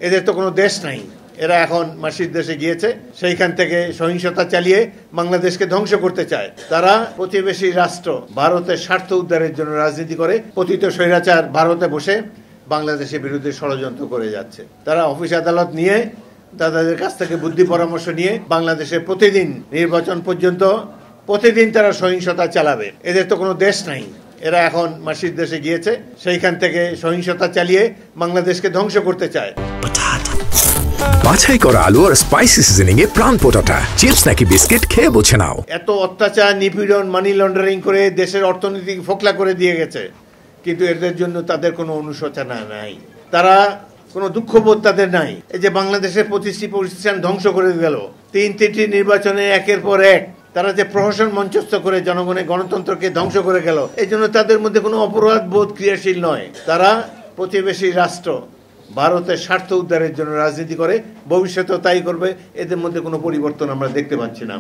এদের তো কোনো দেশ নাই। এরা এখন মাসির দেশে গিয়েছে, সেইখান থেকে সহিংসতা চালিয়ে বাংলাদেশকে ধ্বংস করতে চায়। তারা প্রতিবেশী রাষ্ট্র ভারতের স্বার্থ উদ্ধারের জন্য রাজনীতি করে। পতিত স্বৈরাচার ভারতে বসে বাংলাদেশের বিরুদ্ধে ষড়যন্ত্র করে যাচ্ছে। তারা অফিস আদালত নিয়ে, তাদের কাছ থেকে বুদ্ধি পরামর্শ নিয়ে বাংলাদেশে প্রতিদিন নির্বাচন পর্যন্ত প্রতিদিন তারা সহিংসতা চালাবে। এদের তো কোনো দেশ নাই। এরা এখন মাসির দেশে গিয়েছে, সেইখান থেকে সহিংসতা চালিয়ে বাংলাদেশকে ধ্বংস করতে চায়। বাছাই করা আলু আর স্পাইসি সিজনিং এ প্রাণ পোটাটা চিপস নাকি বিস্কিট খেয়ে বোঝে নাও। এত অত্যাচার, নিপীড়ন, মানি লন্ডারিং করে দেশের অর্থনীতি ফোকলা করে দিয়ে গেছে, কিন্তু এদের জন্য তাদের কোনো অনুশোচনা নাই। তারা কোনো দুঃখবোধ তাদের নাই। এই যে বাংলাদেশের প্রতিষ্ঠান ধ্বংস করে গেল, তিনটি নির্বাচনে একের পর এক তারা যে প্রহসন মঞ্চস্থ করে জনগণের গণতন্ত্রকে ধ্বংস করে গেল, এই জন্য তাদের মধ্যে কোনো অপরাধ বোধ ক্রিয়াশীল নয়। তারা প্রতিবেশী রাষ্ট্র ভারতের স্বার্থ উদ্ধারের জন্য রাজনীতি করে, ভবিষ্যতেও তাই করবে। এদের মধ্যে কোনো পরিবর্তন আমরা দেখতে পাচ্ছি না।